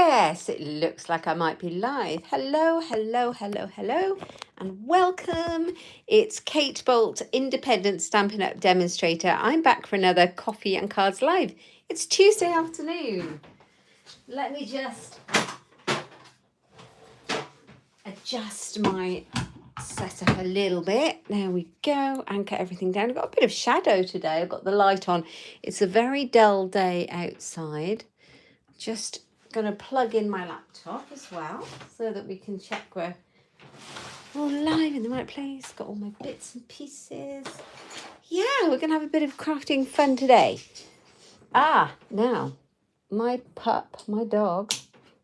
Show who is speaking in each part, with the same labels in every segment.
Speaker 1: Yes, it looks like I might be live. Hello, hello, hello, hello, and welcome. It's Kate Bolt, independent Stampin' Up! Demonstrator. I'm back for another Coffee and Cards Live. It's Tuesday afternoon. Let me just adjust my setup a little bit. There we go. Anchor everything down. I've got a bit of shadow today. I've got the light on. It's a very dull day outside. Just going to plug in my laptop as well so that we can check we're all live in the right place. Got all my bits and pieces. Yeah, we're going to have a bit of crafting fun today. Now, my pup, my dog,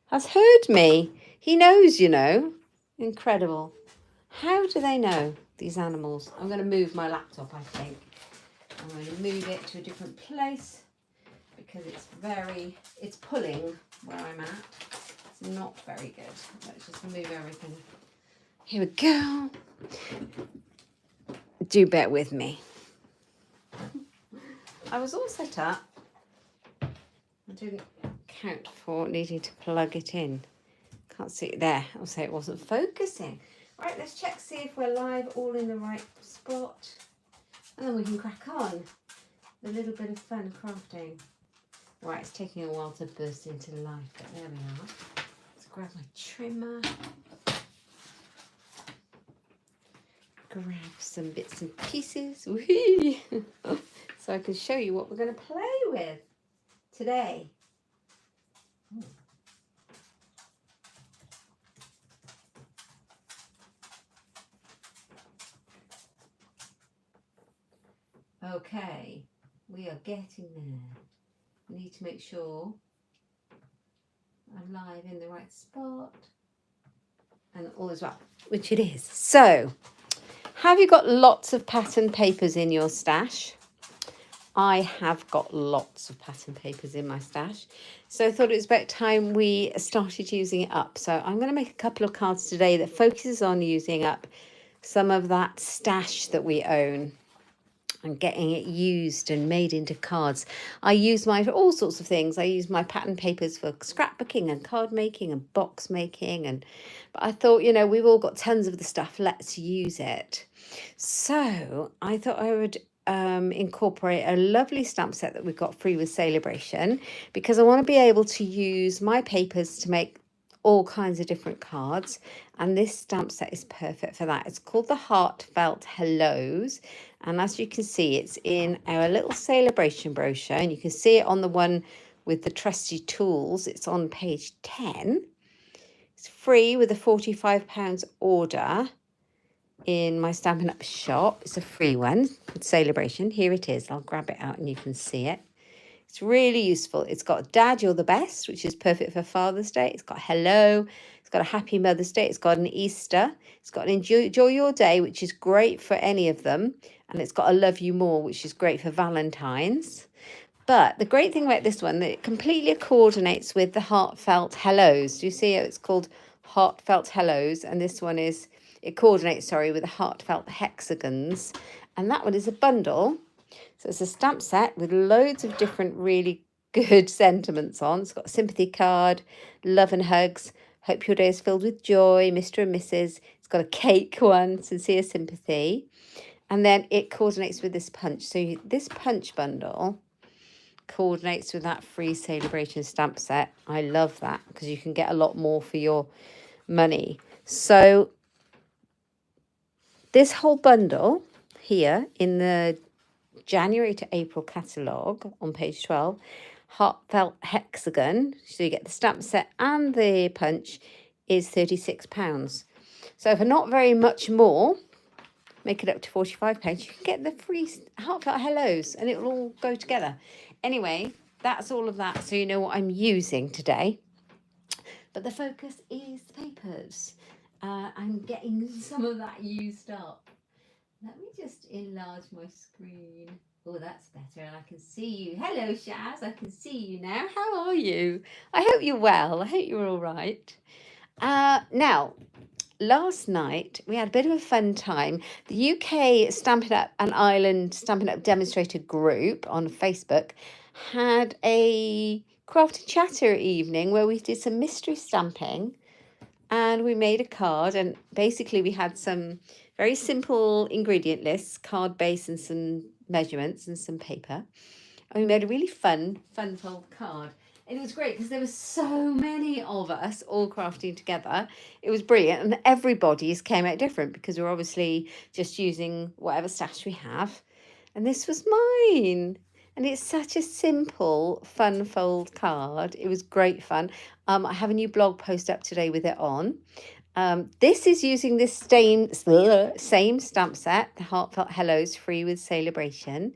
Speaker 1: has heard me. He knows, you know. Incredible. How do they know, these animals? I'm going to move my laptop, I think. I'm going to move it to a different place because it's pulling where I'm at. It's not very good. Let's just move everything. Here we go. Do bear with me. I was all set up. I didn't count for needing to plug it in. Can't see it there. I'll say it wasn't focusing. Right, let's check, see if we're live, all in the right spot. And then we can crack on. A little bit of fun crafting. Right, it's taking a while to burst into life, but there we are. Let's grab my trimmer. Grab some bits and pieces. Whee! So I can show you what we're going to play with today. Okay, we are getting there. I need to make sure I'm live in the right spot and all is well, which it is. So, have you got lots of pattern papers in your stash? I have got lots of pattern papers in my stash. So I thought it was about time we started using it up. So I'm going to make a couple of cards today that focuses on using up some of that stash that we own and getting it used and made into cards. I use mine for all sorts of things. I use my pattern papers for scrapbooking and card making and box making. But I thought, you know, we've all got tons of the stuff. Let's use it. So I thought I would incorporate a lovely stamp set that we've got free with Saleabration, because I want to be able to use my papers to make all kinds of different cards, and this stamp set is perfect for that. It's called the Heartfelt Hellos, and as you can see, it's in our little Saleabration brochure, and you can see it on the one with the trusty tools. It's on page 10. It's free with a £45 order in my Stampin' Up! Shop. It's a free one with Saleabration. Here it is. I'll grab it out and you can see it. It's really useful. It's got Dad, You're the Best, which is perfect for Father's Day. It's got Hello. It's got a Happy Mother's Day. It's got an Easter. It's got an Enjoy Your Day, which is great for any of them. And it's got a Love You More, which is great for Valentine's. But the great thing about this one, that it completely coordinates with the Heartfelt Hellos. Do you see it? It's called Heartfelt Hellos. And this one is, it coordinates, with the Heartfelt Hexagons. And that one is a bundle. So it's a stamp set with loads of different really good sentiments on. It's got a sympathy card, love and hugs, hope your day is filled with joy, Mr. and Mrs. It's got a cake one, sincere sympathy. And then it coordinates with this punch. So this punch bundle coordinates with that free Saleabration stamp set. I love that because you can get a lot more for your money. So this whole bundle here in the January to April catalogue on page 12, Heartfelt Hexagon, so you get the stamp set and the punch, is £36. So for not very much more, make it up to £45, you can get the free Heartfelt Hellos and it will all go together. Anyway, that's all of that, so you know what I'm using today. But the focus is the papers. I'm getting some of that used up. Let me just enlarge my screen. Oh, that's better. And I can see you. Hello, Shaz. I can see you now. How are you? I hope you're well. I hope you're all right. Now, last night, we had a bit of a fun time. The UK Stampin' Up! And Ireland Stampin' Up! Demonstrator group on Facebook had a craft and chatter evening where we did some mystery stamping and we made a card, and basically we had some very simple ingredient lists, card base and some measurements and some paper. And we made a really fun fold card. And it was great because there were so many of us all crafting together. It was brilliant. And everybody's came out different because we're obviously just using whatever stash we have. And this was mine. And it's such a simple, fun fold card. It was great fun. I have a new blog post up today with it on. This is using this same stamp set, the Heartfelt Hellos free with Saleabration.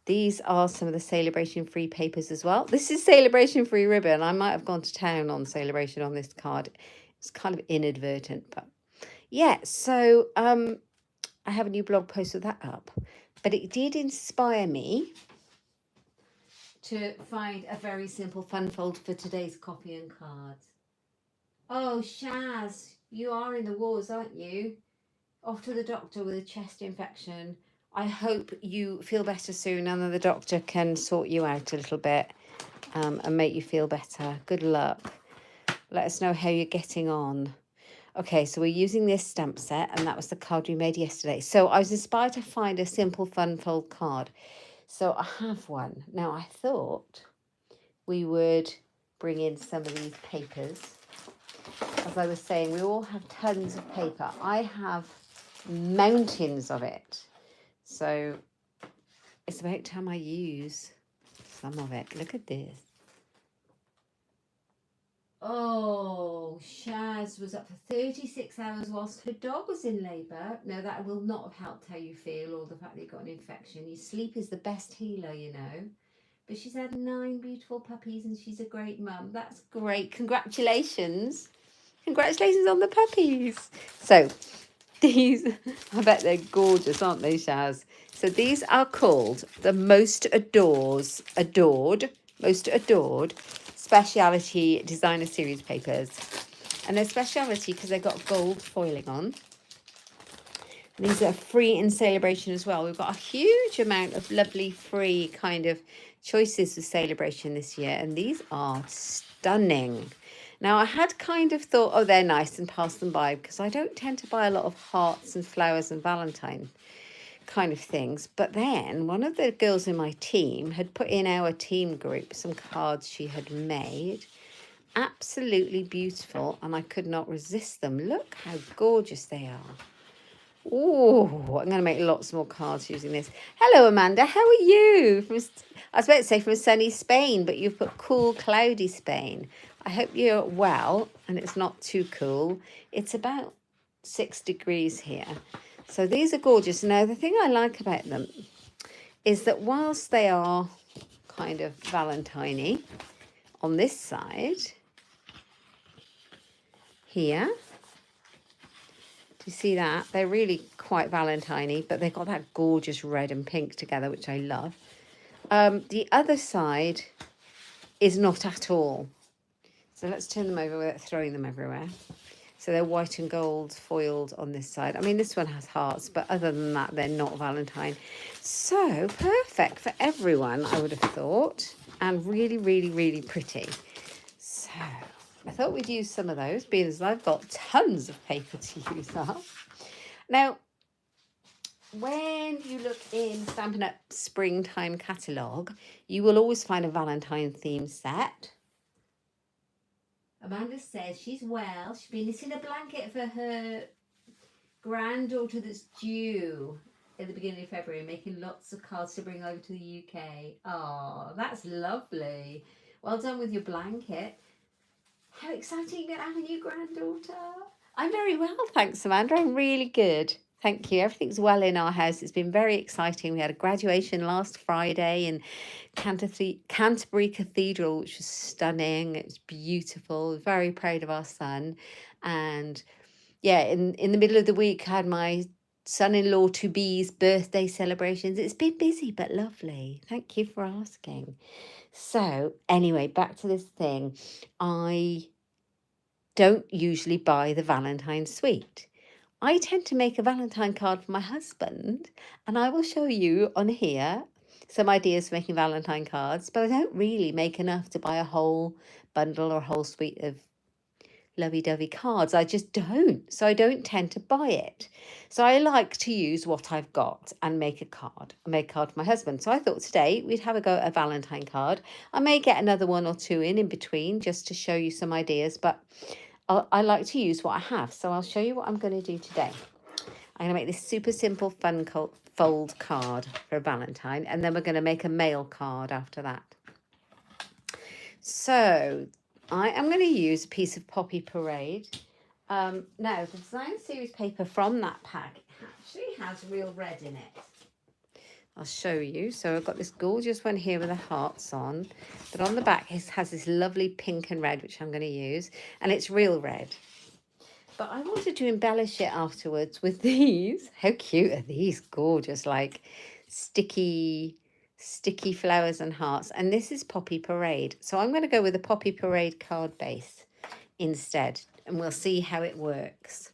Speaker 1: These are some of the Saleabration free papers as well. This is Saleabration free ribbon. I might have gone to town on Saleabration on this card. It's kind of inadvertent, but yeah. So I have a new blog post with that up. But it did inspire me to find a very simple fun fold for today's copy and cards. Oh, Shaz, you are in the wars, aren't you? Off to the doctor with a chest infection. I hope you feel better soon and that the doctor can sort you out a little bit and make you feel better. Good luck. Let us know how you're getting on. Okay, so we're using this stamp set, and that was the card we made yesterday. So I was inspired to find a simple fun fold card. So I have one. Now I thought we would bring in some of these papers. As I was saying, we all have tons of paper. I have mountains of it. So it's about time I use some of it. Look at this. Oh, Shaz was up for 36 hours whilst her dog was in labour. No, that will not have helped how you feel, or the fact that you got an infection. Your sleep is the best healer, you know. But she's had 9 beautiful puppies and she's a great mum. That's great. Congratulations. Congratulations on the puppies. So these, I bet they're gorgeous, aren't they, Shaz? So these are called the Most Adored Speciality Designer Series papers. And they're speciality because they've got gold foiling on. And these are free in Saleabration as well. We've got a huge amount of lovely free kind of choices for Saleabration this year. And these are stunning. Now, I had kind of thought, oh, they're nice, and passed them by because I don't tend to buy a lot of hearts and flowers and Valentine kind of things. But then one of the girls in my team had put in our team group some cards she had made. Absolutely beautiful, and I could not resist them. Look how gorgeous they are. Oh, I'm going to make lots more cards using this. Hello, Amanda. How are you? I was about to say from sunny Spain, but you've put cool, cloudy Spain. I hope you're well and it's not too cool. It's about 6 degrees here. So these are gorgeous. Now, the thing I like about them is that whilst they are kind of Valentine-y on this side, here, do you see that? They're really quite Valentine-y, but they've got that gorgeous red and pink together, which I love. The other side is not at all. So let's turn them over without throwing them everywhere. So they're white and gold foiled on this side. I mean, this one has hearts, but other than that, they're not Valentine. So perfect for everyone, I would have thought. And really, really, really pretty. So I thought we'd use some of those, being as I've got tons of paper to use up. Now, when you look in Stampin' Up Springtime catalogue, you will always find a Valentine theme set. Amanda says she's well. She's been knitting a blanket for her granddaughter that's due at the beginning of February, making lots of cards to bring over to the UK. Oh, that's lovely. Well done with your blanket. How exciting you're going to have a new granddaughter. I'm very well, thanks, Amanda. I'm really good. Thank you. Everything's well in our house. It's been very exciting. We had a graduation last Friday in Canterbury Cathedral, which was stunning. It was beautiful. Very proud of our son. And yeah, in the middle of the week, I had my son-in-law to be's birthday celebrations. It's been busy but lovely. Thank you for asking. So anyway, back to this thing. I don't usually buy the Valentine suite. I tend to make a Valentine card for my husband, and I will show you on here some ideas for making Valentine cards, but I don't really make enough to buy a whole bundle or a whole suite of lovey-dovey cards. I just don't. So I don't tend to buy it. So I like to use what I've got and make a card. I made a card for my husband. So I thought today we'd have a go at a Valentine card. I may get another one or two in between just to show you some ideas, but I like to use what I have. So I'll show you what I'm going to do today. I'm going to make this super simple fun fold card for a Valentine, and then we're going to make a mail card after that. So I am going to use a piece of Poppy Parade. Now, the design series paper from that pack actually has real red in it. I'll show you. So I've got this gorgeous one here with the hearts on, but on the back it has this lovely pink and red, which I'm going to use, and it's real red. But I wanted to embellish it afterwards with these. How cute are these? Gorgeous, like sticky flowers and hearts. And this is Poppy Parade. So I'm going to go with a Poppy Parade card base instead. And we'll see how it works.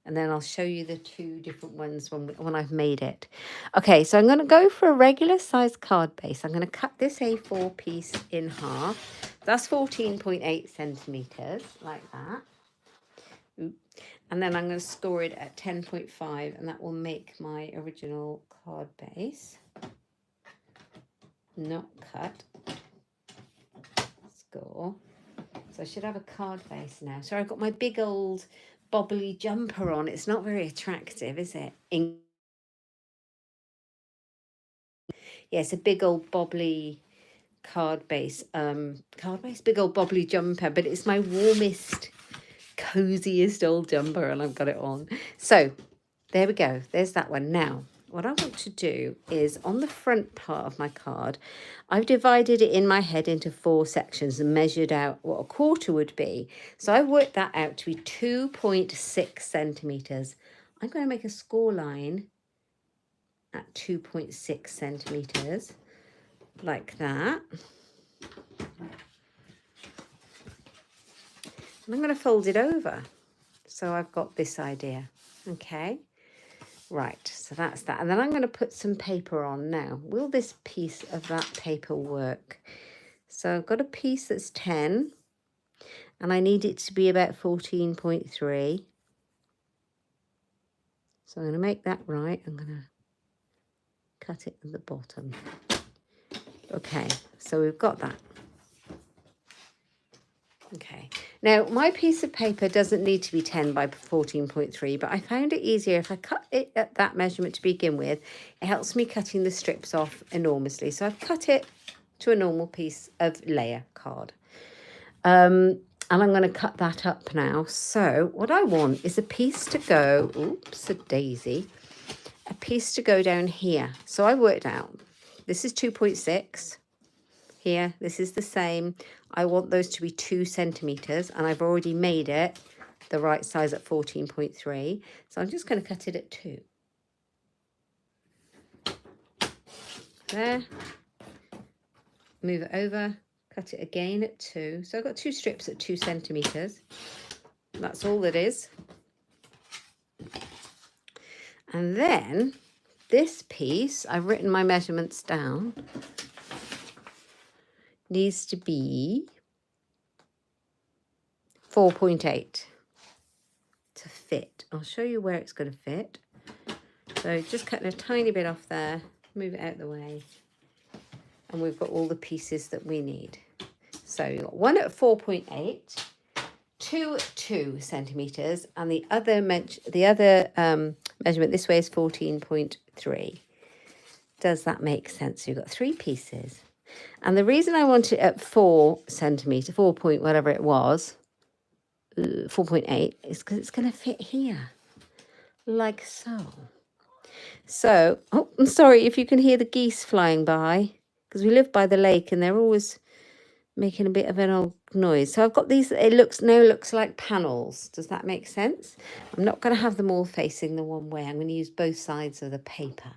Speaker 1: And then I'll show you the two different ones when I've made it. Okay, so I'm going to go for a regular size card base. I'm going to cut this A4 piece in half. That's 14.8 centimetres, like that. And then I'm going to score it at 10.5, and that will make my original card base. Not cut. Score. So I should have a card base now. So I've got my big old bobbly jumper on. It's not very attractive, is it? Yeah, it's a big old bobbly card base, big old bobbly jumper, but it's my warmest, coziest old jumper, and I've got it on. So there we go. There's that one. Now, what I want to do is on the front part of my card, I've divided it in my head into 4 sections and measured out what a quarter would be. So I've worked that out to be 2.6 centimetres. I'm going to make a score line at 2.6 centimetres, like that. And I'm going to fold it over. So I've got this idea. Okay. Right, so that's that. And then I'm going to put some paper on now. Will this piece of that paper work? So I've got a piece that's 10, and I need it to be about 14.3. So I'm going to make that right. I'm going to cut it at the bottom. Okay, so we've got that. Okay, now my piece of paper doesn't need to be 10 by 14.3, but I found it easier if I cut it at that measurement to begin with. It helps me cutting the strips off enormously. So I've cut it to a normal piece of layer card. And I'm going to cut that up now. So what I want is a piece to go, oops, a daisy, a piece to go down here. So I worked out, this is 2.6. Here, this is the same. I want those to be 2 centimetres, and I've already made it the right size at 14.3. So I'm just going to cut it at 2. There. Move it over, cut it again at 2. So I've got 2 strips at 2 centimetres. That's all that is. And then this piece, I've written my measurements down, needs to be 4.8 to fit. I'll show you where it's going to fit. So just cutting a tiny bit off there, move it out of the way, and we've got all the pieces that we need. So you've got one at 4.8, 2 at 2 centimetres, and the other measurement this way is 14.3. Does that make sense? So you've got 3 pieces. And the reason I want it at 4 centimetres, 4 point whatever it was, 4.8, is because it's going to fit here, like so. So, oh, I'm sorry if you can hear the geese flying by, because we live by the lake and they're always making a bit of an old noise. So I've got these, it now looks like panels. Does that make sense? I'm not going to have them all facing the one way. I'm going to use both sides of the paper.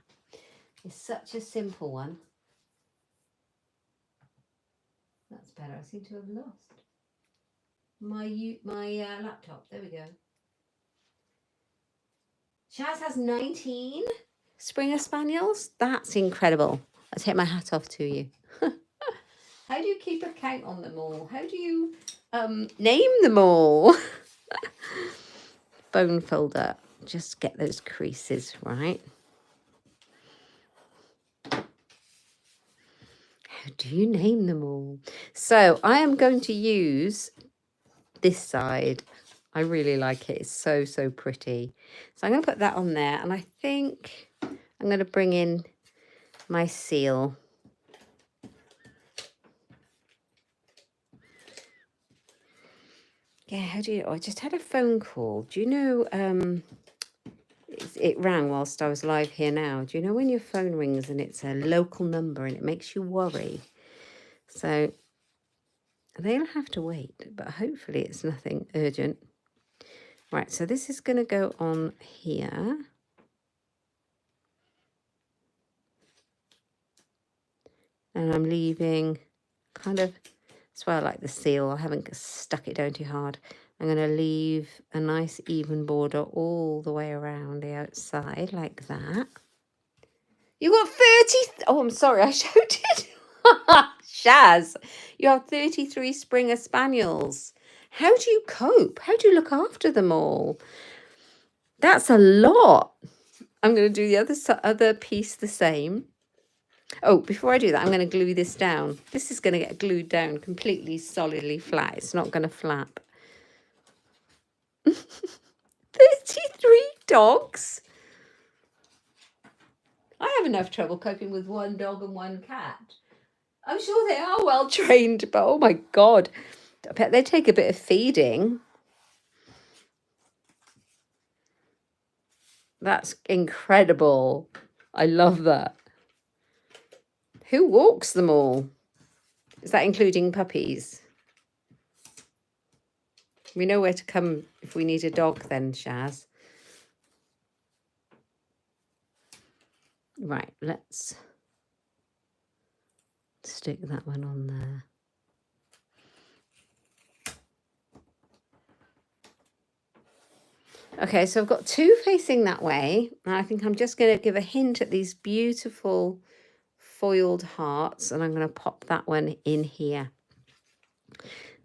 Speaker 1: It's such a simple one. That's better. I seem to have lost my laptop. There we go. Shaz has 19 Springer Spaniels. That's incredible. I take my hat off to you. How do you keep a count on them all? How do you name them all? Bone folder. Just get those creases right. How do you name them all? So I am going to use this side. I really like it. It's so, so pretty. So I'm going to put that on there. And I think I'm going to bring in my seal. Yeah, how do you... Oh, I just had a phone call. Do you know... it rang whilst I was live here now. Do you know when your phone rings and it's a local number and it makes you worry? So they'll have to wait, but hopefully it's nothing urgent. Right, so this is going to go on here. And I'm leaving kind of, that's why I like the seal. I haven't stuck it down too hard. I'm going to leave a nice even border all the way around the outside like that. You got 30... Oh, I'm sorry, I shouted. Shaz, you have 33 Springer Spaniels. How do you cope? How do you look after them all? That's a lot. I'm going to do the other piece the same. Oh, before I do that, I'm going to glue this down. This is going to get glued down completely solidly flat. It's not going to flap. 33 dogs? I have enough trouble coping with one dog and one cat. I'm sure they are well trained, but oh my God. I bet they take a bit of feeding. That's incredible. I love that. Who walks them all? Is that including puppies? We know where to come if we need a dog then, Shaz. Right, let's stick that one on there. Okay, so I've got two facing that way. And I think I'm just going to give a hint at these beautiful foiled hearts. And I'm going to pop that one in here.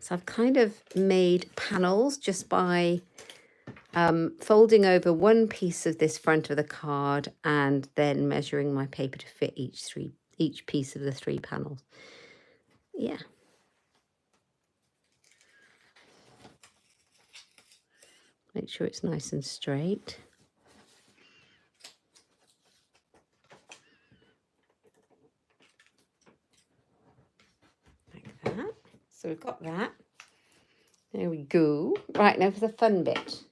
Speaker 1: So I've kind of made panels just by folding over one piece of this front of the card and then measuring my paper to fit each piece of the 3 panels. Yeah. Make sure it's nice and straight. Like that. So we've got that. There we go. Right, now for the fun bit.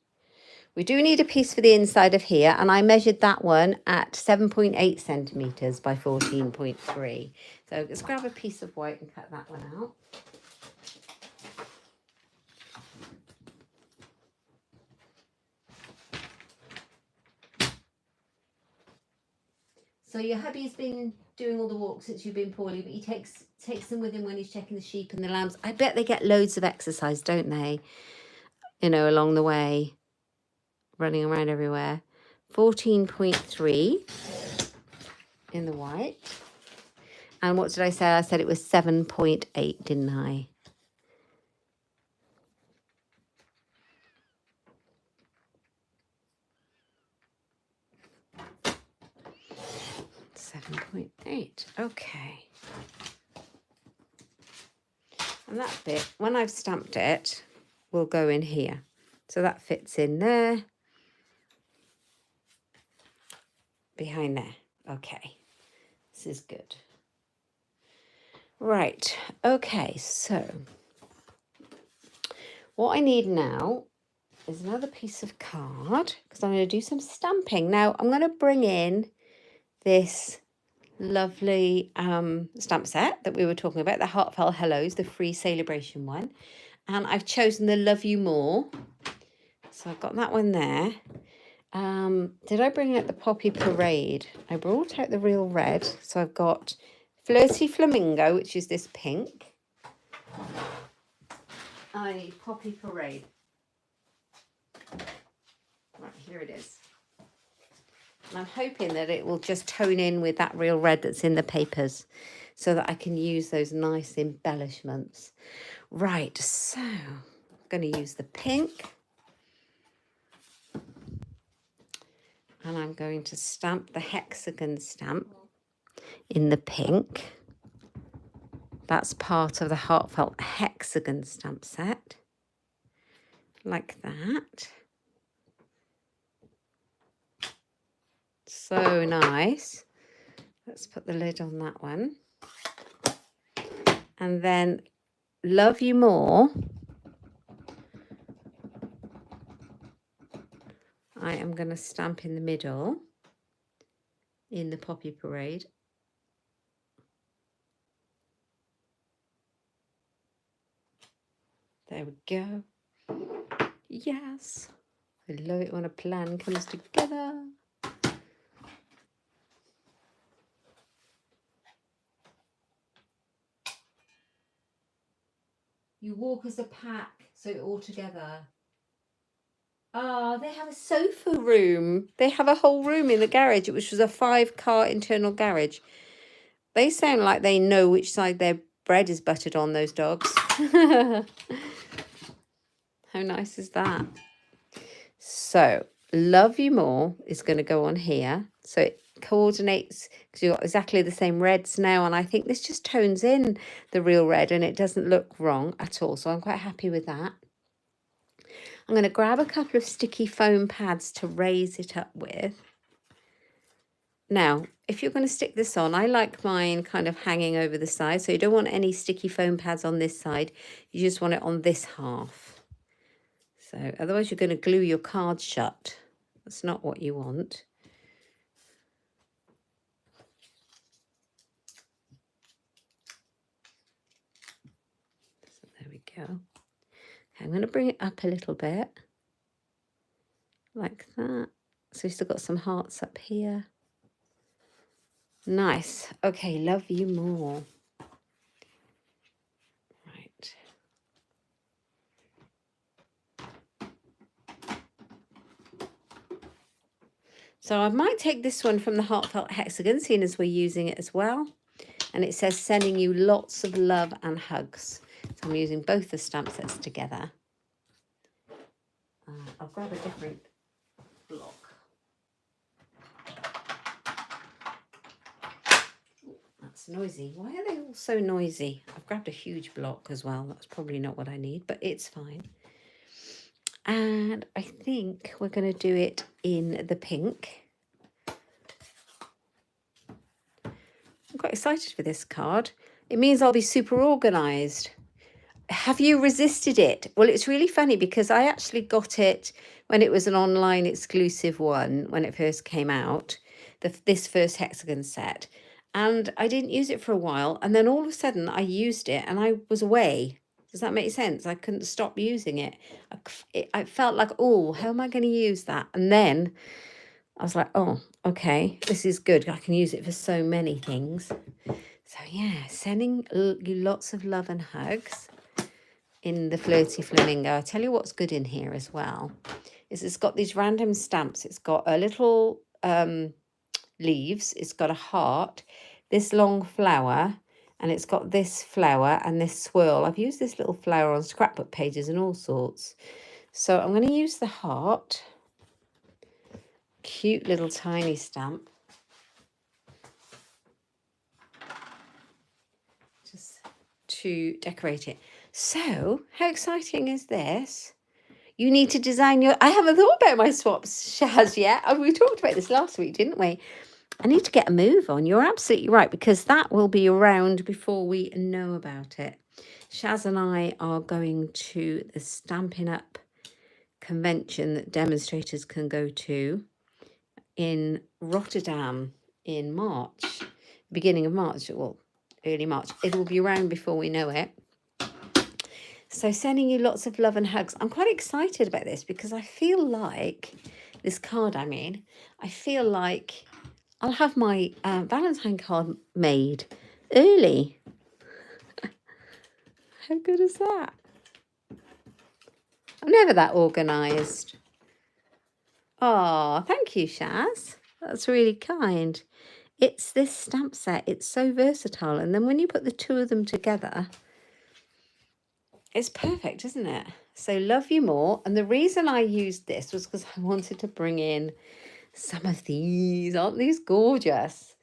Speaker 1: We do need a piece for the inside of here, and I measured that one at 7.8 centimetres by 14.3. So let's grab a piece of white and cut that one out. So your hubby's been doing all the walks since you've been poorly, but he takes them with him when he's checking the sheep and the lambs. I bet they get loads of exercise, don't they? You know, along the way, running around everywhere. 14.3 in the white. And what did I say? I said it was 7.8, didn't I? Okay. And that bit, when I've stamped it, will go in here. So that fits in there. Behind there. Okay. This is good. Right. Okay, so what I need now is another piece of card because I'm going to do some stamping. Now, I'm going to bring in this lovely stamp set that we were talking about, the Heartfelt Hellos, the free Saleabration one. And I've chosen the Love You More. So I've got that one there. Did I bring out the Poppy Parade? I brought out the real red. So I've got Flirty Flamingo, which is this pink. I need Poppy Parade. Right, here it is. And I'm hoping that it will just tone in with that real red that's in the papers so that I can use those nice embellishments. Right, so I'm going to use the pink. And I'm going to stamp the hexagon stamp in the pink. That's part of the Heartfelt Hexagon stamp set. Like that. So nice. Let's put the lid on that one. And then Love You More. I am going to stamp in the middle in the Poppy Parade. There we go. Yes. I love it when a plan comes together. You walk as a pack, so all together. Ah, they have a sofa room. They have a whole room in the garage, which was a 5-car internal garage. They sound like they know which side their bread is buttered on, those dogs. How nice is that? So, Love You More is going to go on here. So it coordinates, because you've got exactly the same reds now. And I think this just tones in the real red and it doesn't look wrong at all. So I'm quite happy with that. I'm going to grab a couple of sticky foam pads to raise it up with. Now, if you're going to stick this on, I like mine kind of hanging over the side. So you don't want any sticky foam pads on this side. You just want it on this half. So otherwise you're going to glue your card shut. That's not what you want. So there we go. Okay, I'm going to bring it up a little bit. Like that. So we've still got some hearts up here. Nice. Okay, Love You More. Right. So I might take this one from the Heartfelt Hexagon, seeing as we're using it as well. And it says sending you lots of love and hugs. So I'm using both the stamp sets together. I'll grab a different block. That's noisy. Why are they all so noisy? I've grabbed a huge block as well. That's probably not what I need, but it's fine. And I think we're going to do it in the pink. I'm quite excited for this card. It means I'll be super organised. Have you resisted it? Well, it's really funny because I actually got it when it was an online exclusive one when it first came out, this first hexagon set. And I didn't use it for a while. And then all of a sudden I used it and I was away. Does that make sense? I couldn't stop using it. I felt like, oh, how am I going to use that? And then I was like, oh, okay, this is good. I can use it for so many things. So yeah, sending you lots of love and hugs in the Flirty Flamingo. I'll tell you what's good in here as well. Is it's got these random stamps. It's got a little leaves. It's got a heart, this long flower, and it's got this flower and this swirl. I've used this little flower on scrapbook pages and all sorts. So I'm going to use the heart. Cute little tiny stamp. Just to decorate it. So how exciting is this? You need to design your... I haven't thought about my swaps, Shaz, yet. We talked about this last week, didn't we? I need to get a move on. You're absolutely right, because that will be around before we know about it. Shaz and I are going to the Stampin' Up convention that demonstrators can go to in Rotterdam in March, beginning of March, well, early March. It will be around before we know it. So sending you lots of love and hugs. I'm quite excited about this because I feel like, this card I feel like I'll have my Valentine card made early. How good is that? I'm never that organised. Oh, thank you, Shaz. That's really kind. It's this stamp set. It's so versatile. And then when you put the two of them together, it's perfect, isn't it? So love you more. And the reason I used this was because I wanted to bring in some of these. Aren't these gorgeous?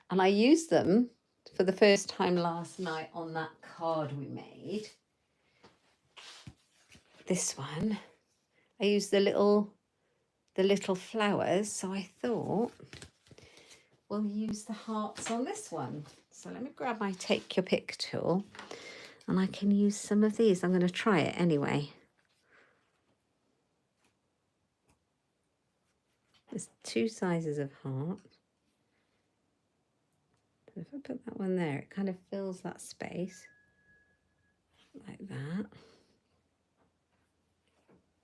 Speaker 1: And I used them for the first time last night on that card we made. This one. I used the little flowers. So I thought we'll use the hearts on this one. So let me grab my take your pick tool and I can use some of these. I'm going to try it anyway. There's two sizes of heart. So if I put that one there, it kind of fills that space like that.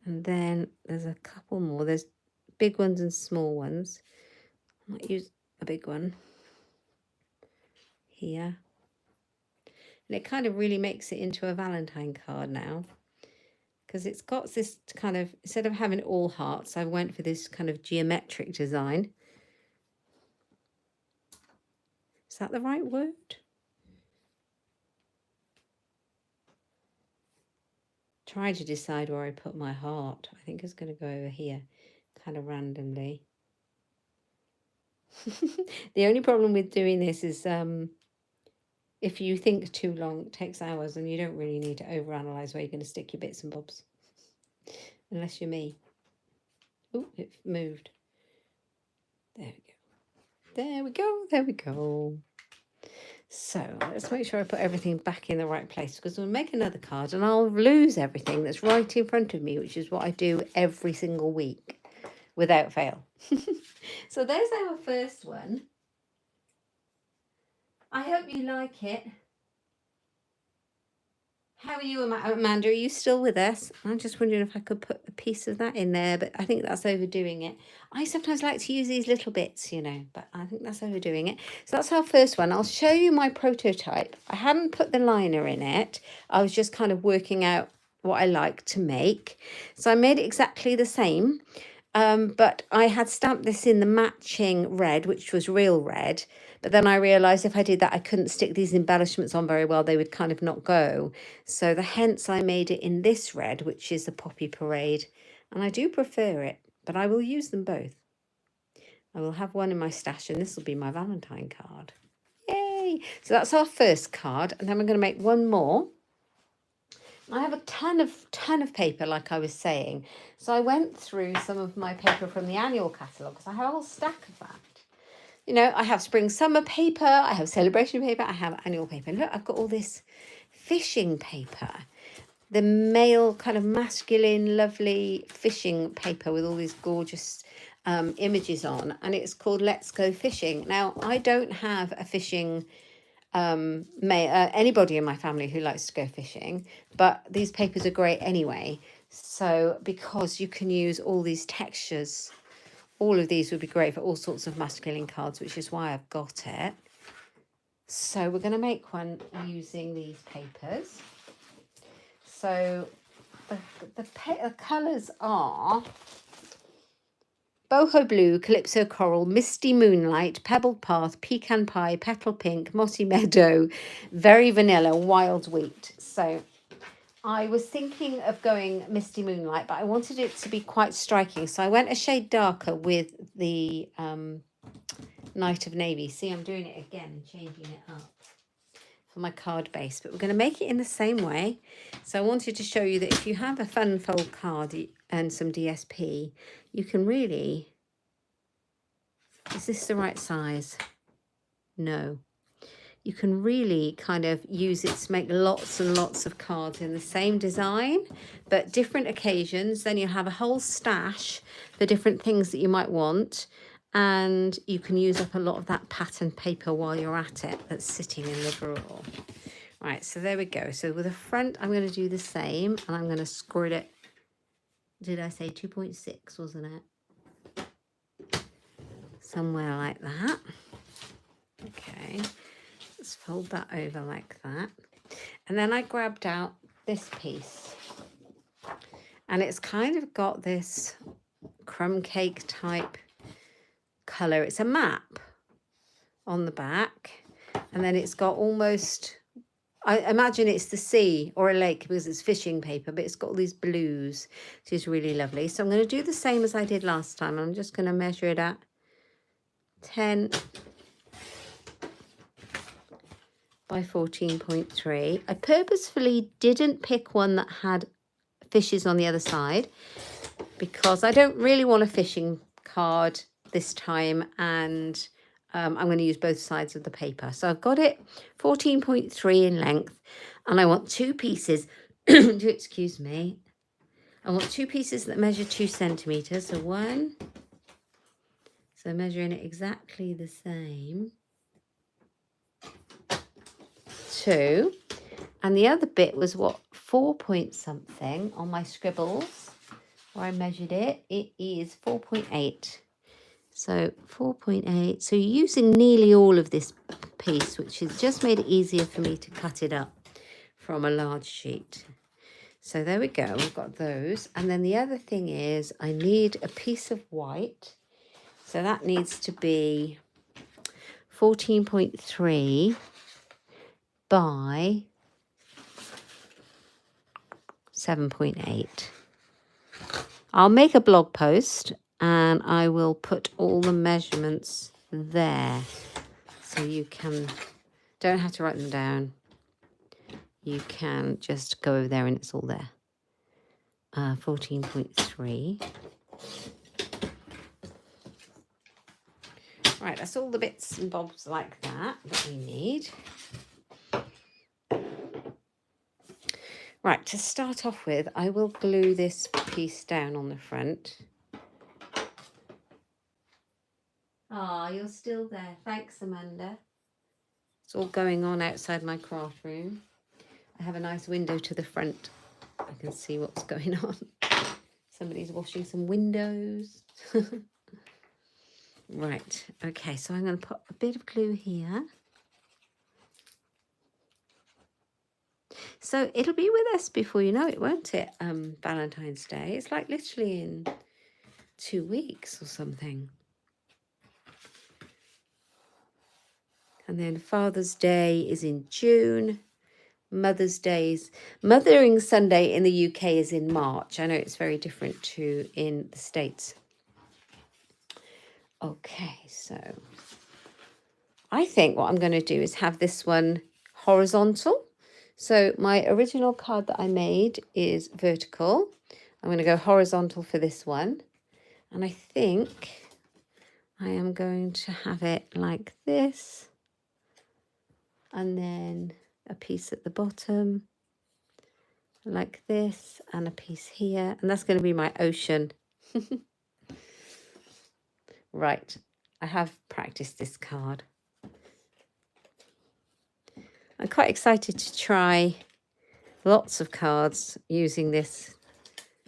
Speaker 1: And then there's a couple more. There's big ones and small ones. I might use a big one here. And it kind of really makes it into a Valentine card now, because it's got this kind of, instead of having all hearts, I went for this kind of geometric design. Is that the right word? Trying to decide where I put my heart. I think it's going to go over here, kind of randomly. The only problem with doing this is if you think too long, it takes hours, and you don't really need to overanalyze where you're going to stick your bits and bobs. Unless you're me. Oh, it moved. There we go. There we go. There we go. So let's make sure I put everything back in the right place, because we'll make another card and I'll lose everything that's right in front of me, which is what I do every single week without fail. So there's our first one. I hope you like it. How are you, Amanda? Are you still with us? I'm just wondering if I could put a piece of that in there, but I think that's overdoing it. I sometimes like to use these little bits, you know, but I think that's overdoing it. So that's our first one. I'll show you my prototype. I hadn't put the liner in it. I was just kind of working out what I like to make. So I made it exactly the same, but I had stamped this in the matching red, which was real red. But then I realised if I did that, I couldn't stick these embellishments on very well. They would kind of not go. So hence I made it in this red, which is the Poppy Parade. And I do prefer it, but I will use them both. I will have one in my stash, and this will be my Valentine card. Yay! So that's our first card. And then we're going to make one more. I have a ton of paper, like I was saying. So I went through some of my paper from the annual catalogue, because I have a whole stack of that. You know, I have spring summer paper, I have celebration paper, I have annual paper. And look, I've got all this fishing paper. The male kind of masculine, lovely fishing paper with all these gorgeous images on. And it's called Let's Go Fishing. Now, I don't have a fishing, anybody in my family who likes to go fishing, but these papers are great anyway. So because you can use all these textures, all of these would be great for all sorts of masculine cards, which is why I've got it. So we're going to make one using these papers. So the colours are Boho Blue, Calypso Coral, Misty Moonlight, Pebbled Path, Pecan Pie, Petal Pink, Mossy Meadow, Very Vanilla, Wild Wheat. So I was thinking of going Misty Moonlight, but I wanted it to be quite striking. So I went a shade darker with the Night of Navy. See, I'm doing it again and changing it up for my card base. But we're going to make it in the same way. So I wanted to show you that if you have a fun fold card and some DSP, you can really... Is this the right size? No. You can really kind of use it to make lots and lots of cards in the same design, but different occasions. Then you have a whole stash for different things that you might want, and you can use up a lot of that pattern paper while you're at it that's sitting in the drawer. Right, so there we go. So with the front, I'm going to do the same, and I'm going to squirt it. Did I say 2.6, wasn't it? Somewhere like that. Okay. Let's fold that over like that. And then I grabbed out this piece. And it's kind of got this crumb cake type colour. It's a map on the back, and then it's got almost, I imagine it's the sea or a lake because it's fishing paper, but it's got all these blues, which is really lovely. So I'm going to do the same as I did last time. I'm just going to measure it at 10 by 14.3. I purposefully didn't pick one that had fishes on the other side because I don't really want a fishing card this time, and I'm going to use both sides of the paper. So I've got it 14.3 in length, and I want two pieces. Do excuse me. I want two pieces that measure 2 centimeters. So one. So measuring it exactly the same. 2. And the other bit was what, 4 point something on my scribbles where I measured it. It is 4.8. So 4.8. So you're using nearly all of this piece, which has just made it easier for me to cut it up from a large sheet. So there we go. We've got those. And then the other thing is I need a piece of white. So that needs to be 14.3 by 7.8. I'll make a blog post and I will put all the measurements there so you don't have to write them down. You can just go over there and it's all there. 14.3. Right, that's all the bits and bobs like that we need. Right, to start off with, I will glue this piece down on the front. Ah, you're still there. Thanks, Amanda. It's all going on outside my craft room. I have a nice window to the front. I can see what's going on. Somebody's washing some windows. Right, okay, so I'm going to put a bit of glue here. So it'll be with us before you know it, won't it? Valentine's Day. It's like literally in 2 weeks or something. And then Father's Day is in June. Mothering Sunday in the UK is in March. I know it's very different to in the States. Okay, so I think what I'm going to do is have this one horizontal. So my original card that I made is vertical. I'm going to go horizontal for this one. And I think I am going to have it like this. And then a piece at the bottom like this, and a piece here. And that's going to be my ocean. Right, I have practiced this card. I'm quite excited to try lots of cards using this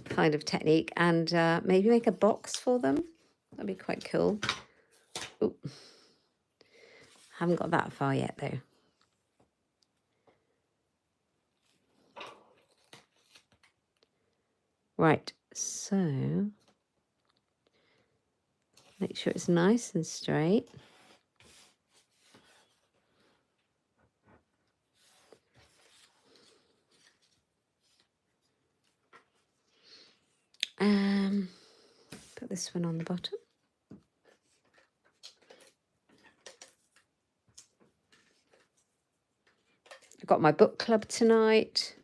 Speaker 1: kind of technique and maybe make a box for them. That'd be quite cool. Ooh. Haven't got that far yet though. Right, so make sure it's nice and straight. Put this one on the bottom. I've got my book club tonight.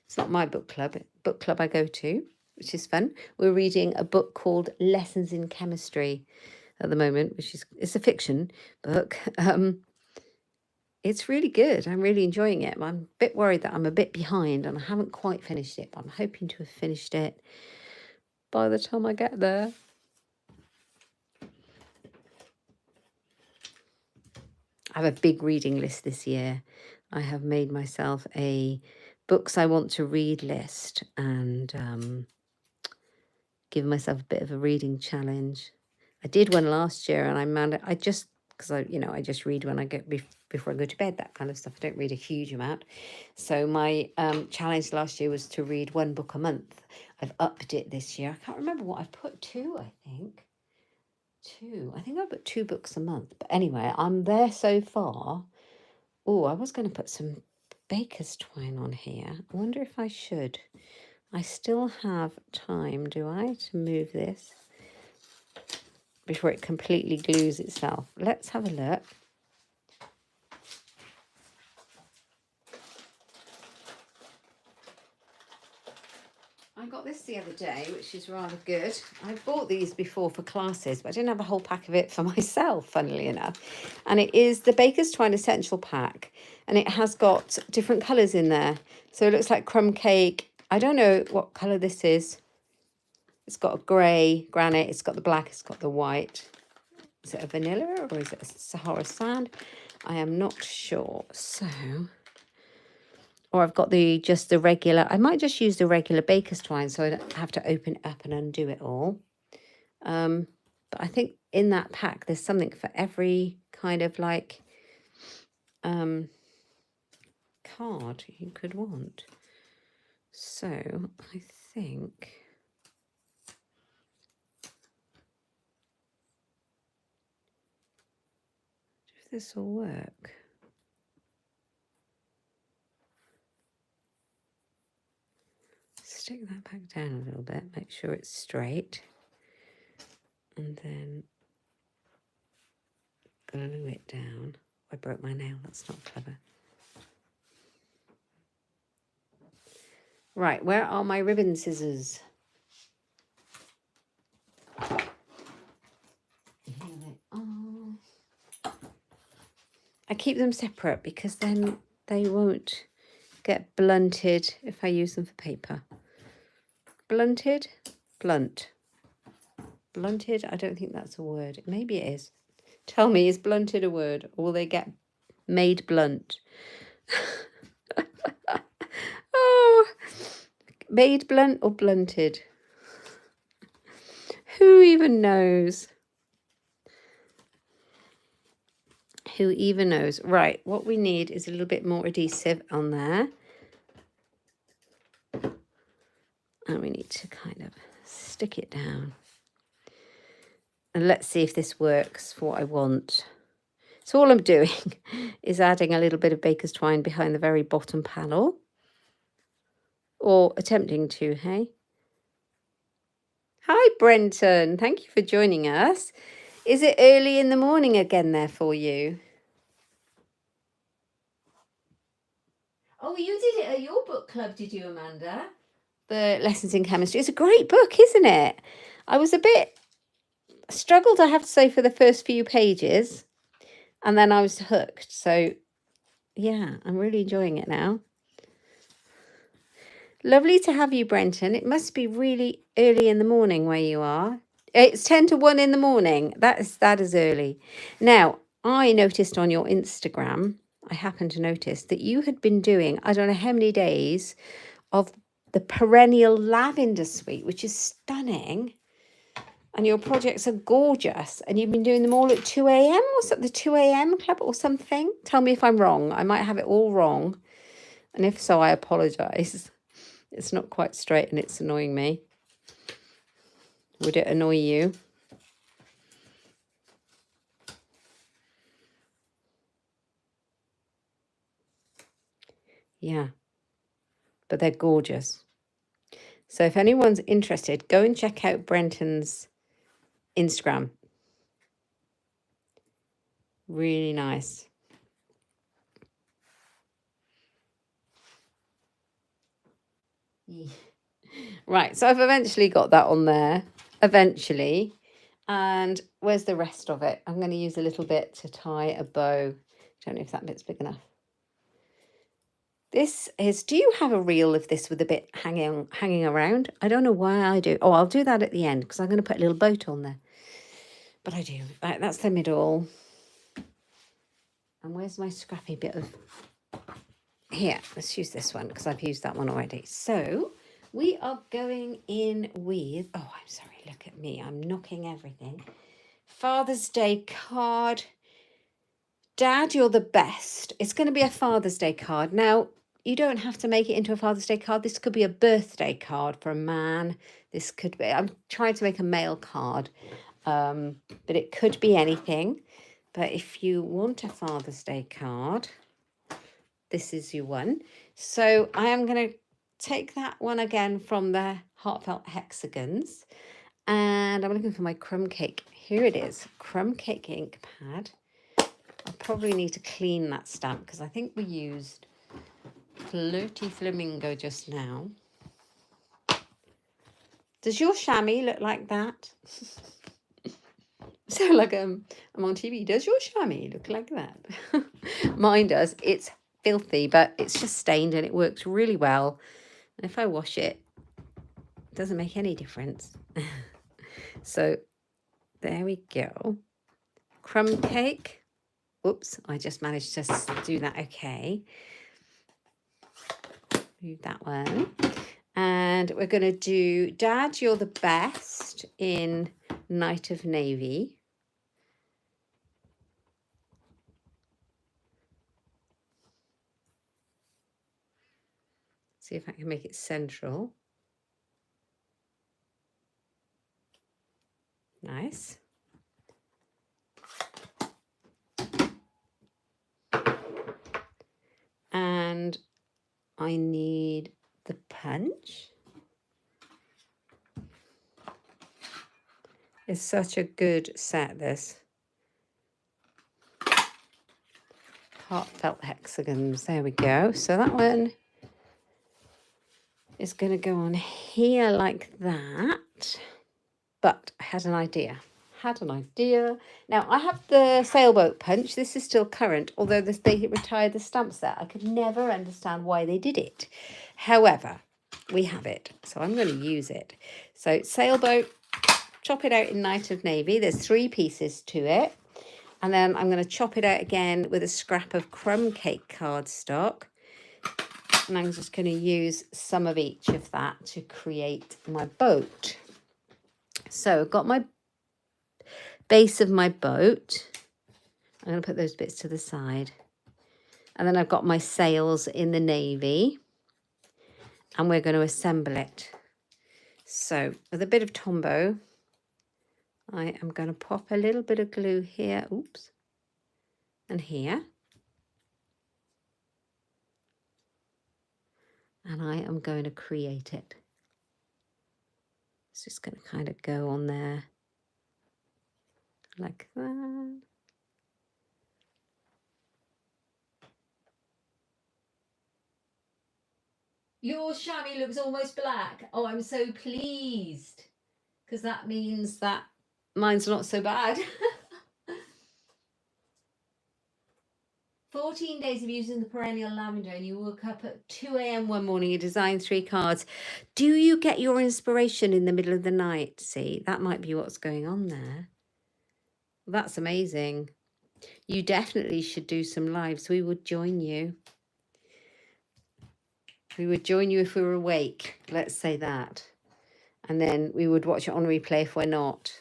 Speaker 1: It's not my book club I go to, which is fun. We're reading a book called Lessons in Chemistry at the moment, which is, it's a fiction book. It's really good. I'm really enjoying it. I'm a bit worried that I'm a bit behind and I haven't quite finished it, but I'm hoping to have finished it by the time I get there. I have a big reading list this year. I have made myself a books I want to read list and give myself a bit of a reading challenge. I did one last year and I just read when I get before I go to bed, that kind of stuff. I don't read a huge amount. So my challenge last year was to read 1 book a month. I've upped it this year. I can't remember what I've put 2, I think. 2. I think I put 2 books a month. But anyway, I'm there so far. Oh, I was going to put some baker's twine on here. I wonder if I should. I still have time, do I, to move this before it completely glues itself. Let's have a look. I got this the other day, which is rather good. I bought these before for classes, but I didn't have a whole pack of it for myself, funnily enough. And it is the Baker's Twine Essential Pack, and it has got different colours in there. So it looks like crumb cake. I don't know what colour this is. It's got a grey granite, it's got the black, it's got the white. Is it a vanilla or is it a Sahara sand? I am not sure. So... or I've got just the regular. I might just use the regular baker's twine so I don't have to open it up and undo it all. But I think in that pack there's something for every kind of like card you could want. So I think if this will work. Stick that back down a little bit, make sure it's straight, and then glue it down. I broke my nail, that's not clever. Right, where are my ribbon scissors? Here they are. I keep them separate because then they won't get blunted if I use them for paper. Blunted? Blunt. Blunted? I don't think that's a word. Maybe it is. Tell me, is blunted a word? Or will they get made blunt? Oh, made blunt or blunted? Who even knows? Who even knows? Right, what we need is a little bit more adhesive on there. And we need to kind of stick it down. And let's see if this works for what I want. So all I'm doing is adding a little bit of baker's twine behind the very bottom panel. Or attempting to, hey? Hi, Brenton. Thank you for joining us. Is it early in the morning again there for you? Oh, you did it at your book club, did you, Amanda? The Lessons in Chemistry. It's a great book, isn't it? I was a bit struggled, I have to say, for the first few pages, and then I was hooked. So yeah, I'm really enjoying it now. Lovely to have you, Brenton. It must be really early in the morning where you are. It's 10 to 1 in the morning. That is early. Now, I noticed on your Instagram, I happened to notice that you had been doing, I don't know how many days, of the perennial lavender suite, which is stunning. And your projects are gorgeous. And you've been doing them all at 2 a.m. Was it the 2 a.m. club or something? Tell me if I'm wrong. I might have it all wrong. And if so, I apologise. It's not quite straight and it's annoying me. Would it annoy you? Yeah. But they're gorgeous. So if anyone's interested, go and check out Brenton's Instagram. Really nice. Yeah. Right, so I've eventually got that on there. Eventually. And where's the rest of it? I'm going to use a little bit to tie a bow. Don't know if that bit's big enough. This is, do you have a reel of this with a bit hanging around? I don't know why I do. Oh, I'll do that at the end because I'm going to put a little boat on there. But I do. Right, that's the middle. And where's my scrappy bit of... Here, let's use this one because I've used that one already. So we are going in with... Oh, I'm sorry. Look at me. I'm knocking everything. Father's Day card. Dad, you're the best. It's going to be a Father's Day card. Now, you don't have to make it into a Father's Day card. This could be a birthday card for a man. This could be... I'm trying to make a male card. but it could be anything. But if you want a Father's Day card, this is your one. So I am going to take that one again from the Heartfelt Hexagons, and I'm looking for my crumb cake. Here it is, crumb cake ink pad. I probably need to clean that stamp because I think we used Flirty Flamingo just now. Does your chamois look like that? So like I'm on TV. Does your chamois look like that? Mine does. It's filthy, but it's just stained and it works really well. And if I wash it, it doesn't make any difference. So there we go. Crumb cake. Oops, I just managed to do that. Okay. Move that one. And we're going to do Dad, You're the Best in Night of Navy. See if I can make it central. Nice. And I need the punch. It's such a good set, this. Heartfelt Hexagons. There we go. So that one is going to go on here like that. But I had an idea. Now, I have the sailboat punch. This is still current, although they retired the stamp set. I could never understand why they did it. However, we have it, so I'm going to use it. So sailboat, chop it out in Night of Navy. There's 3 pieces to it. And then I'm going to chop it out again with a scrap of crumb cake cardstock. And I'm just going to use some of each of that to create my boat. So I've got my base of my boat. I'm going to put those bits to the side. And then I've got my sails in the navy. And we're going to assemble it. So with a bit of Tombow, I am going to pop a little bit of glue here. Oops. And here. And I am going to create it. It's just going to kind of go on there like that. Your chamois looks almost black. Oh, I'm so pleased. Because that means that mine's not so bad. 14 days of using the perennial lavender and you woke up at 2 a.m. one morning, you designed 3 cards. Do you get your inspiration in the middle of the night? See, that might be what's going on there. That's amazing. You definitely should do some lives. We would join you. We would join you if we were awake. Let's say that. And then we would watch it on replay if we're not.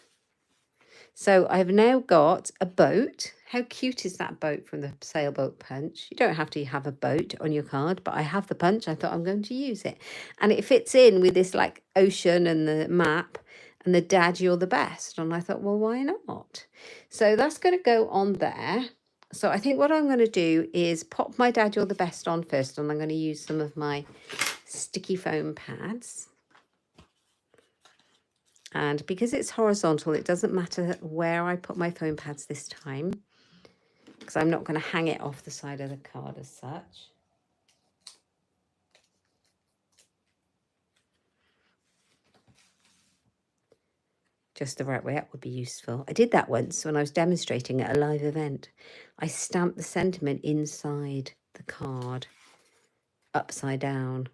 Speaker 1: So I've now got a boat. How cute is that boat from the sailboat punch? You don't have to have a boat on your card, but I have the punch. I thought I'm going to use it. And it fits in with this like ocean and the map and the Dad, You're the Best. And I thought, well, why not? So that's going to go on there. So I think what I'm going to do is pop my Dad, You're the Best on first. And I'm going to use some of my sticky foam pads. And because it's horizontal, it doesn't matter where I put my foam pads this time, because I'm not going to hang it off the side of the card as such. Just the right way up would be useful. I did that once when I was demonstrating at a live event. I stamped the sentiment inside the card, upside down,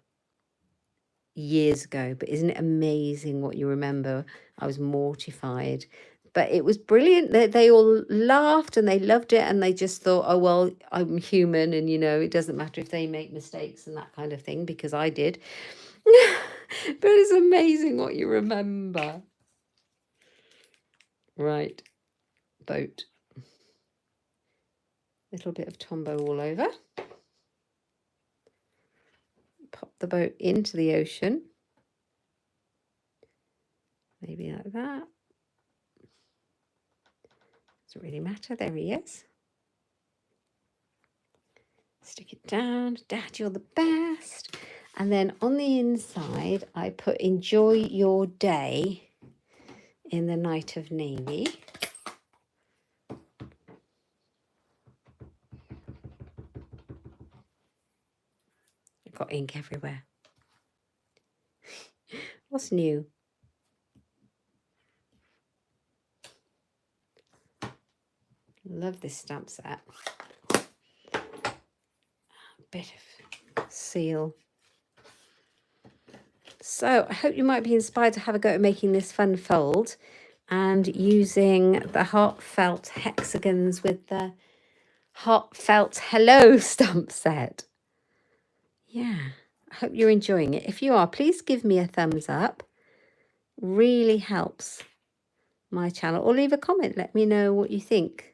Speaker 1: years ago. But isn't it amazing what you remember? I was mortified. But it was brilliant. They all laughed and they loved it. And they just thought, oh, well, I'm human. And, you know, it doesn't matter if they make mistakes and that kind of thing, because I did. But it's amazing what you remember. Right. Boat. Little bit of Tombow all over. Pop the boat into the ocean. Maybe like that. Doesn't really matter. There he is. Stick it down. Dad, you're the best. And then on the inside, I put enjoy your day in the night of navy. I've got ink everywhere. What's new? Love this stamp set. A bit of seal. So I hope you might be inspired to have a go at making this fun fold and using the Heartfelt Hexagons with the Heartfelt Hello stamp set. Yeah, I hope you're enjoying it. If you are, please give me a thumbs up. Really helps my channel. Or leave a comment. Let me know what you think.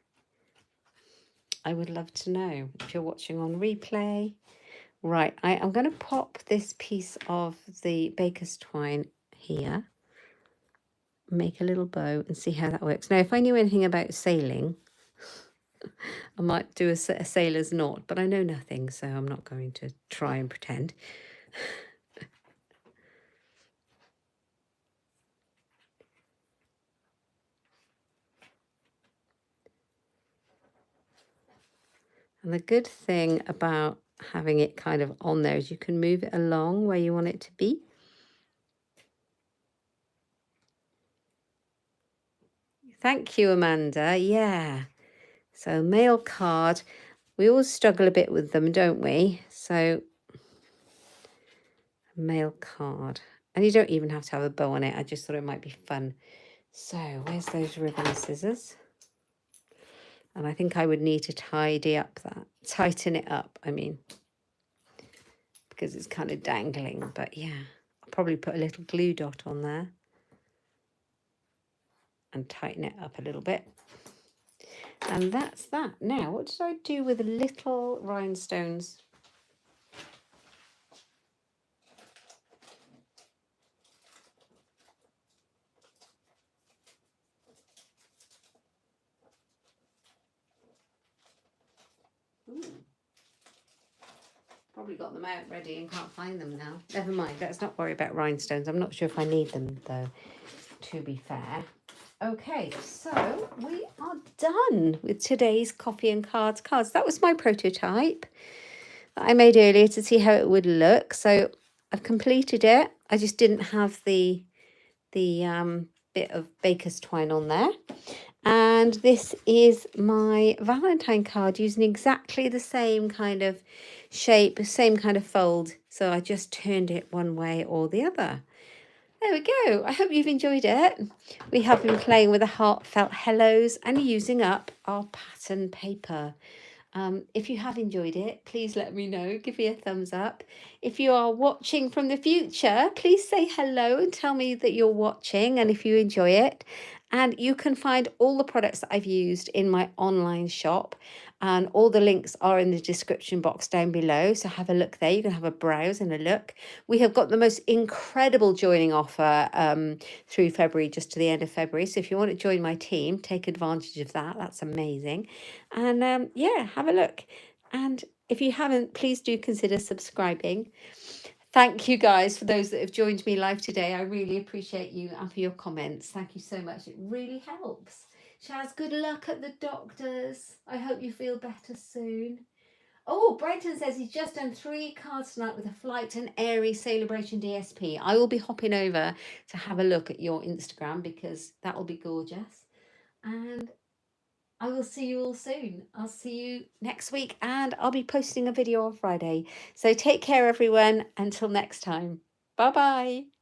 Speaker 1: I would love to know if you're watching on replay. Right, I'm going to pop this piece of the baker's twine here. Make a little bow and see how that works. Now, if I knew anything about sailing, I might do a sailor's knot, but I know nothing, so I'm not going to try and pretend. And the good thing about having it kind of on there is you can move it along where you want it to be. Thank you, Amanda. Yeah. So mail card, we always struggle a bit with them, don't we? So mail card. And you don't even have to have a bow on it. I just thought it might be fun. So where's those ribbon scissors? And I think I would need to tighten it up, I mean, because it's kind of dangling. But yeah, I'll probably put a little glue dot on there and tighten it up a little bit. And that's that. Now, what did I do with the little rhinestones? Ooh. Probably got them out ready and can't find them now. Never mind, let's not worry about rhinestones. I'm not sure if I need them though, to be fair. Okay, so we are done with today's coffee and cards. That was my prototype that I made earlier to see how it would look. So I've completed it. I just didn't have the bit of baker's twine on there. And this is my Valentine card using exactly the same kind of shape, same kind of fold. So I just turned it one way or the other. There we go. I hope you've enjoyed it. We have been playing with the Heartfelt Hellos and using up our pattern paper. If you have enjoyed it, please let me know. Give me a thumbs up. If you are watching from the future, please say hello and tell me that you're watching and if you enjoy it. And you can find all the products that I've used in my online shop. And all the links are in the description box down below. So have a look there. You can have a browse and a look. We have got the most incredible joining offer through February, just to the end of February. So if you want to join my team, take advantage of that. That's amazing. And yeah, have a look. And if you haven't, please do consider subscribing. Thank you guys for those that have joined me live today. I really appreciate you and for your comments. Thank you so much. It really helps. Shaz, good luck at the doctors. I hope you feel better soon. Oh, Brenton says he's just done 3 cards tonight with a Flight and Airy Saleabration DSP. I will be hopping over to have a look at your Instagram because that will be gorgeous. And I will see you all soon. I'll see you next week and I'll be posting a video on Friday. So take care, everyone. Until next time. Bye-bye.